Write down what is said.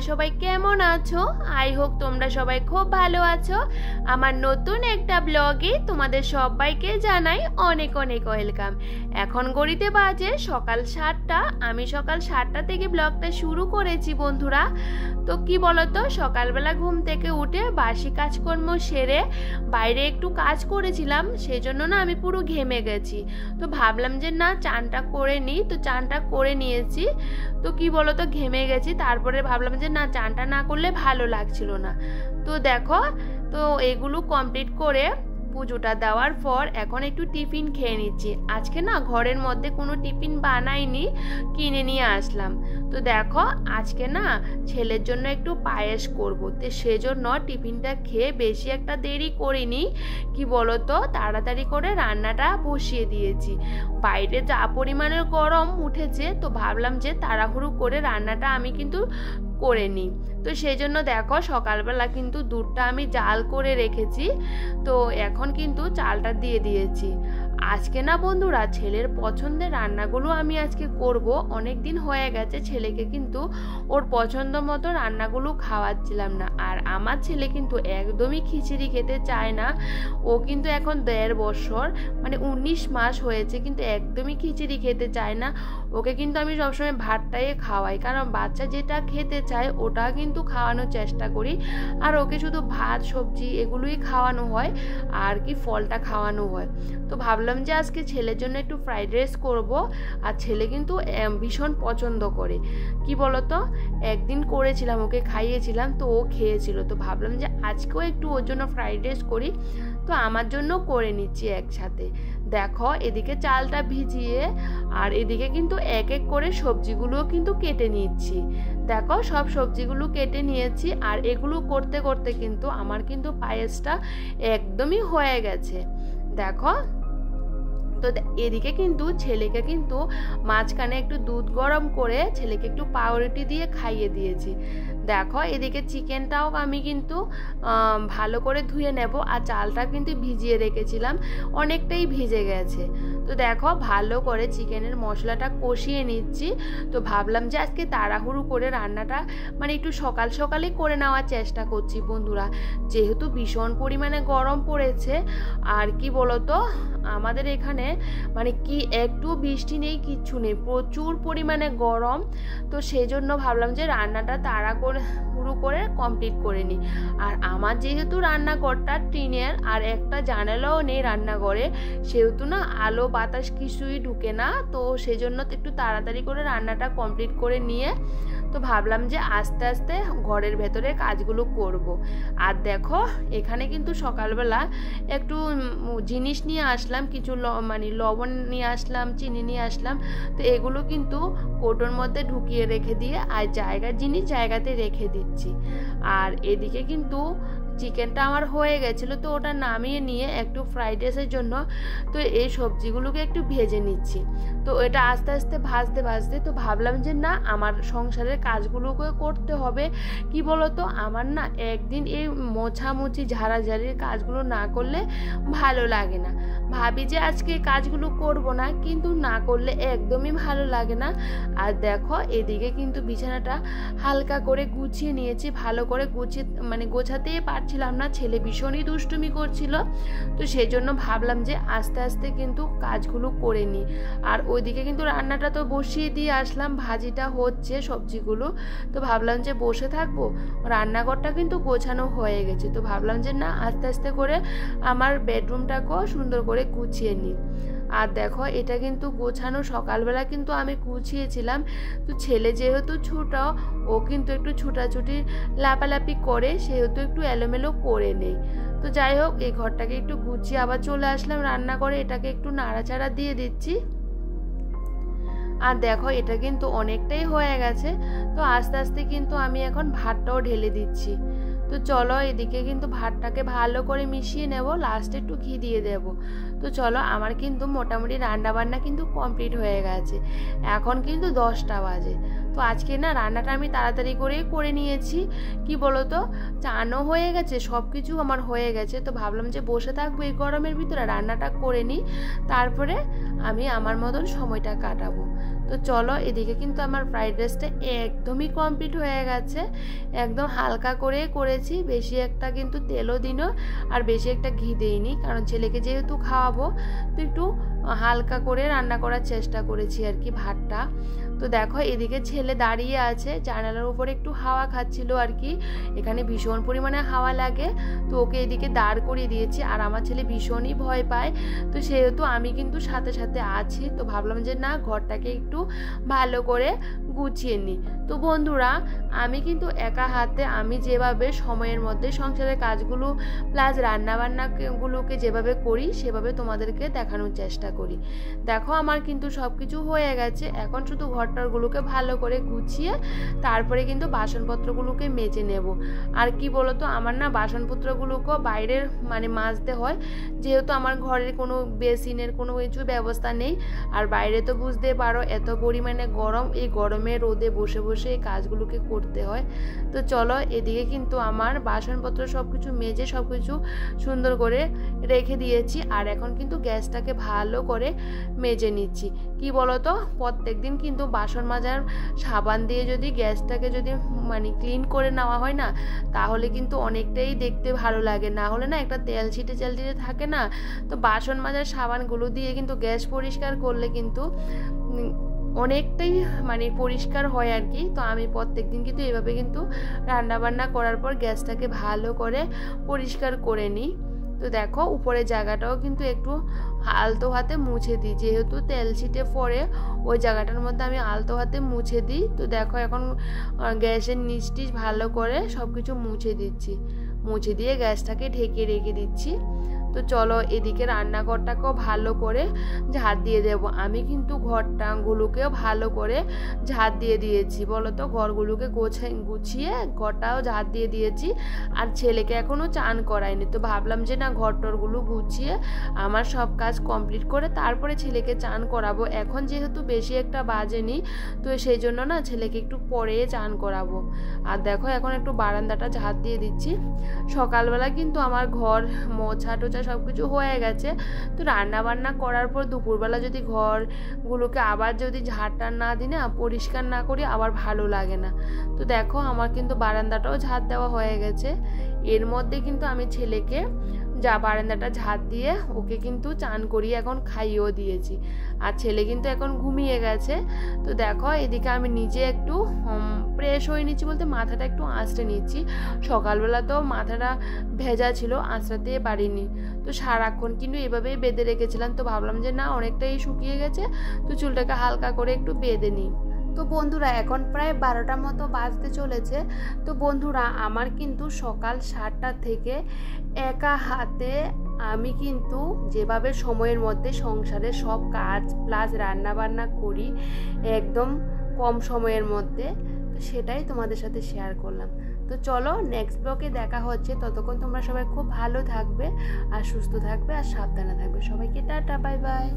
সবাই কেমন আছো? আই হোপ তোমরা সবাই খুব ভালো আছো। আমার নতুন একটা ব্লগে তোমাদের সবাইকে জানাই অনেক অনেক ওয়েলকাম। এখন ঘড়িতে বাজে সকাল 7টা। আমি সকাল 7টা থেকে ব্লগটা শুরু করেছি বন্ধুরা। তো কি বলতো, সকালবেলা ঘুম থেকে উঠে বাসি কাজকর্ম সেরে বাইরে একটু কাজ করেছিলাম, সেজন্য না আমি পুরো ঘেমে গেছি। তো ভাবলাম যে না চানটা করে নিই, তো চানটা করে নিয়েছি। তো কি বলতো, ঘেমে গেছি, তারপরে ভাবলাম যে না চানটা না করলে ভালো লাগছিল না। তো দেখো, তো এগুলো কমপ্লিট করে পুজোটা দেওয়ার পর এখন একটু টিফিন খেয়ে নিচ্ছি। আজকে না ঘরের মধ্যে কোনো টিফিন বানাইনি, কিনে নিয়ে আসলাম। তো দেখো আজকে না ছেলের জন্য একটু পায়েস করব, তো সেজন্য টিফিনটা খেয়ে বেশি একটা দেরি করিনি। কি বলতো, তাড়াতাড়ি করে রান্নাটা বসিয়ে দিয়েছি। বাইরে যা পরিমাণের গরম উঠেছে, তো ভাবলাম যে তাড়াহুড়ো করে রান্নাটা আমি কিন্তু করে নিই। তো সেই জন্য দেখো সকালবেলা কিন্তু দুধটা আমি জাল করে রেখেছি, তো এখন কিন্তু চালটা দিয়ে দিয়েছি। আজকে না বন্ধুরা ছেলের পছন্দের রান্নাগুলো আমি আজকে করব। অনেক দিন হয়ে গেছে ছেলেকে কিন্তু ওর পছন্দ মতো রান্নাগুলো খাওয়াচ্ছিলাম না। আর আমার ছেলে কিন্তু একদমই খিচুড়ি খেতে চায় না। ও কিন্তু এখন 1.5 বছর, মানে 19 মাস হয়েছে, কিন্তু একদমই খিচুড়ি খেতে চায় না। ওকে কিন্তু আমি সবসময় ভাতটাই খাওয়াই, কারণ বাচ্চা যেটা খেতে চায় ওটা কিন্তু খাওয়ানোর চেষ্টা করি। আর ওকে শুধু ভাত সবজি এগুলোই খাওয়ানো হয়, আর কি ফলটা খাওয়ানো হয়। তো ভাবলাম যে আজকে ছেলের জন্য একটু ফ্রাইড রাইস করব। আর ছেলে কিন্তু ভীষণ পছন্দ করে। কি বলতো, একদিন করেছিলাম, ওকে খাইয়েছিলাম, তো ও খেয়েছিল। তো ভাবলাম যে আজকেও একটু ওর জন্য ফ্রাইড রাইস করি, তো আমার জন্য করে নিচ্ছি একসাথে। দেখো এদিকে চালটা ভিজিয়ে আর এদিকে কিন্তু এক এক করে সবজিগুলোও কিন্তু কেটে নিচ্ছি। দেখো সব সবজিগুলো কেটে নিয়েছি, আর এগুলো করতে করতে কিন্তু আমার কিন্তু পায়েসটা একদমই হয়ে গেছে। দেখো, তো এদিকে কিন্তু ছেলেকে কিন্তু মাঝখানে একটু দুধ গরম করে ছেলেকে একটু পাউরুটি দিয়ে খাইয়ে দিয়েছি। দেখো এদিকে চিকেনটাও আমি কিন্তু ভালো করে ধুয়ে নেব, আর চালটা কিন্তু ভিজিয়ে রেখেছিলাম, অনেকটাই ভিজে গেছে। তো দেখো ভালো করে চিকেনের মশলাটা কষিয়ে নিচ্ছি। তো ভাবলাম যে আজকে তাড়াহুড়ো করে রান্নাটা মানে একটু সকাল সকালে করে নেওয়ার চেষ্টা করছি বন্ধুরা, যেহেতু ভীষণ পরিমাণে গরম পড়েছে। আর কি বলতো, আমাদের এখানে মানে কি একটু বৃষ্টি নেই, কিচ্ছু নেই, প্রচুর পরিমাণে গরম। তো সেই জন্য ভাবলাম যে রান্নাটা তাড়াহুড়ো করে কমপ্লিট করে নিই। আর আমার যেহেতু রান্নাঘরটা টিনের আর একটা জানালাও নেই রান্নাঘরে, সেহেতু না আলো বাতাস কিছুই ঢুকে না। তো সেই জন্য একটু তাড়াতাড়ি করে রান্নাটা কমপ্লিট করে নিয়ে তো ভাবলাম যে আস্তে আস্তে ঘরের ভেতরে কাজগুলো করব। আর দেখো এখানে কিন্তু সকালবেলা একটু জিনিস নিয়ে আসলাম, কিছু মানে লবণ নিয়ে আসলাম, চিনি নিয়ে আসলাম। তো এগুলো কিন্তু কৌটোর মধ্যে ঢুকিয়ে রেখে দিয়ে আর জায়গার জিনিস জায়গাতে রেখে দিচ্ছি। আর এদিকে কিন্তু চিকেনটা আমার হয়ে গেছিলো, তো ওটা নামিয়ে নিয়ে একটু ফ্রাইড রাইসের জন্য তো এই সবজিগুলোকে একটু ভেজে নিচ্ছি। তো এটা আস্তে আস্তে ভাজতে ভাজতে তো ভাবলাম যে না আমার সংসারের কাজগুলোকে করতে হবে। কি বলতো, আমার না একদিন এই মোছামুছি ঝাড়াঝাড়ির কাজগুলো না করলে ভালো লাগে না। ভাবি যে আজকে কাজগুলো করব না, কিন্তু না করলে একদমই ভালো লাগে না। আর দেখো এদিকে কিন্তু বিছানাটা হালকা করে গুছিয়ে নিয়েছি, ভালো করে গুছিয়ে মানে গোছাতেই পারছিলাম না, ছেলে ভীষণই দুষ্টুমি করছিল। তো সেই জন্য ভাবলাম যে আস্তে আস্তে কিন্তু কাজগুলো করে নিই। আর ওইদিকে কিন্তু রান্নাটা তো বসিয়ে দিয়ে আসলাম, ভাজিটা হচ্ছে সবজিগুলো। তো ভাবলাম যে বসে থাকবো, রান্নাঘরটা কিন্তু গোছানো হয়ে গেছে। তো ভাবলাম যে না আস্তে আস্তে করে আমার বেডরুমটাকেও সুন্দর করে গুছিয়ে নিই। আর দেখো এটা কিন্তু গোছানো সকালবেলা কিন্তু আমি গুছিয়েছিলাম। তো ছেলে যেহেতু ছোট, ও কিন্তু একটু ছুটাছুটি লাপালাপি করে, সেহেতু একটু এলোমেলো করে নেই। তো যাই হোক এই ঘরটাকে একটু গুছিয়ে আবার চলে আসলাম রান্নাঘরে, এটাকে একটু নাড়াচাড়া দিয়ে দিচ্ছি। আর দেখো এটা কিন্তু অনেকটাই হয়ে গেছে। তো আস্তে আস্তে কিন্তু আমি এখন ভাতটাও ঢেলে দিচ্ছি। তো চলো এদিকে কিন্তু ভাতটাকে ভালো করে মিশিয়ে নেব, লাস্টে একটু ঘি দিয়ে দেব। তো চলো আমার কিন্তু মোটামুটি রান্নাবান্না কিন্তু কমপ্লিট হয়ে গেছে, এখন কিন্তু 10টা বাজে। তো আজকে না রান্নাটা আমি তাড়াতাড়ি করেই করে নিয়েছি। কি বলো তো, চানও হয়ে গেছে, সব কিছু আমার হয়ে গেছে। তো ভাবলাম যে বসে থাকবো এই গরমের ভিতরে, রান্নাটা করে নিই, তারপরে আমি আমার মতন সময়টা কাটাবো। তো তো চলো, এদিকে কিন্তু আমার ফ্রাইড রাইসটা একদমই কমপ্লিট হয়ে গেছে। একদম হালকা করে করেছি, বেশি একটা কিন্তু তেলও দিনো আর বেশি একটা ঘি দিইনি, কারণ ছেলেকে যেহেতু খাওয়াবো তো একটু হালকা করে রান্না করার চেষ্টা করেছি আর কি ভাতটা। তো দেখো এদিকে ছেলে দাঁড়িয়ে আছে, জানালার উপরে একটু হাওয়া খাচ্ছিল আর কি, এখানে ভীষণ পরিমাণে হাওয়া লাগে। তো ওকে এদিকে দাঁড় করিয়ে দিয়েছি, আর আমার ছেলে ভীষণই ভয় পায়, তো সেহেতু আমি কিন্তু সাথে সাথে আছি। তো ভাবলাম যে না, ঘরটাকে একটু ভালো করে গুছিয়ে নিই। তো বন্ধুরা, আমি কিন্তু একা হাতে আমি যেভাবে সময়ের মধ্যে সংসারের কাজগুলো প্লাস রান্নাবান্নাগুলোকে যেভাবে করি সেভাবে তোমাদেরকে দেখানোর চেষ্টা করি। দেখো আমার কিন্তু সব কিছু হয়ে গেছে, এখন শুধু ঘরটারগুলোকে ভালো করে গুছিয়ে তারপরে কিন্তু বাসনপত্রগুলোকে মেজে নেব। আর কি বলতো, আমার না বাসনপত্রগুলোকেও বাইরের মানে মাজতে হয়, যেহেতু আমার ঘরের কোনো বেসিনের কোনো কিছু ব্যবস্থা নেই। আর বাইরে তো বুঝতে পারো এত পরিমাণে গরম, এই গরমে রোদে বসে বসে এই কাজগুলোকে করতে হয়। তো চলো, এদিকে কিন্তু আমার বাসনপত্র সব কিছু মেজে সব কিছু সুন্দর করে রেখে দিয়েছি। আর এখন কিন্তু গ্যাসটাকে ভালো করে মেজে নিচ্ছি। কি বলতো, প্রত্যেক দিন কিন্তু বাসন মাজার সাবান দিয়ে যদি গ্যাসটাকে যদি মানে ক্লিন করে নেওয়া হয় না, তাহলে কিন্তু অনেকটাই দেখতে ভালো লাগে। না হলে না একটা তেল ছিটে থাকে না, তো বাসন মাজার সাবানগুলো দিয়ে কিন্তু গ্যাস পরিষ্কার করলে কিন্তু অনেকটাই মানে পরিষ্কার হয় আর কি। তো আমি প্রত্যেক দিন কিন্তু এভাবে কিন্তু রান্নাবান্না করার পর গ্যাসটাকে ভালো করে পরিষ্কার করে নিই। তো দেখো উপরের জায়গাটাও কিন্তু একটু আলতো হাতে মুছে দিই, যেহেতু তেল ছিটে পড়ে ওই জায়গাটার মধ্যে আমি আলতো হাতে মুছে দিই। তো দেখো এখন গ্যাসের নিচটি ভালো করে সব কিছু মুছে দিচ্ছি, মুছে দিয়ে গ্যাসটাকে ঢেকে রেখে দিচ্ছি। তো চলো, এদিকে রান্নাঘরটাকেও ভালো করে ঝাড় দিয়ে দেবো। আমি কিন্তু ঘরটাগুলোকেও ভালো করে ঝাড় দিয়ে দিয়েছি, বলো তো, ঘরগুলোকে গুছিয়ে ঘরটাও ঝাড় দিয়ে দিয়েছি। আর ছেলেকে এখনও চান করাইনি, তো ভাবলাম যে না, ঘরটরগুলো গুছিয়ে আমার সব কাজ কমপ্লিট করে তারপরে ছেলেকে চান করাবো। এখন যেহেতু বেশি একটা বাজেনি, তো সেই জন্য না ছেলেকে একটু পরে চান করাবো। আর দেখো এখন একটু বারান্দাটা ঝাড় দিয়ে দিচ্ছি। সকালবেলা কিন্তু আমার ঘর মোছা টোছা সব কিছু হয়ে গেছে। তো রান্না বান্না করার পর দুপুরবেলা যদি ঘরগুলোকে আবার যদি ঝাড়টা না দিই না, পরিষ্কার না করি, আবার ভালো লাগে না। তো দেখো আমার কিন্তু বারান্দাটাও ঝাড় দেওয়া হয়ে গেছে। এর মধ্যে কিন্তু আমি ছেলেকে বারান্দাটা ঝাড় দিয়ে ওকে কিন্তু চান করিয়ে এখন খাইয়েও দিয়েছি। আর ছেলে কিন্তু এখন ঘুমিয়ে গেছে। তো দেখো এদিকে আমি নিজে একটু ফ্রেশ হয়ে নিচ্ছি, বলতে মাথাটা একটু আঁচড়ে নিচ্ছি। সকালবেলা তো মাথাটা ভেজা ছিল, আঁচড়াতে পারিনি, তো সারাক্ষণ কিন্তু এভাবেই বেঁধে রেখেছিলাম। তো ভাবলাম যে না, অনেকটাই শুকিয়ে গেছে, তো চুলটাকে হালকা করে একটু বেঁধে নিই। তো বন্ধুরা, এখন প্রায় 12টার মতো বাজতে চলেছে। তো বন্ধুরা, আমার কিন্তু সকাল 7টা থেকে একা হাতে আমি কিন্তু যেভাবে সময়ের মধ্যে সংসারের সব কাজ প্লাস রান্নাবান্না করি একদম কম সময়ের মধ্যে, তো সেটাই তোমাদের সাথে শেয়ার করলাম। তো চলো, নেক্সট ব্লগে দেখা হচ্ছে। ততক্ষণ তোমরা সবাই খুব ভালো থাকবে আর সুস্থ থাকবে আর সাবধানে থাকবে। সবাইকে টাটা, বাই বাই।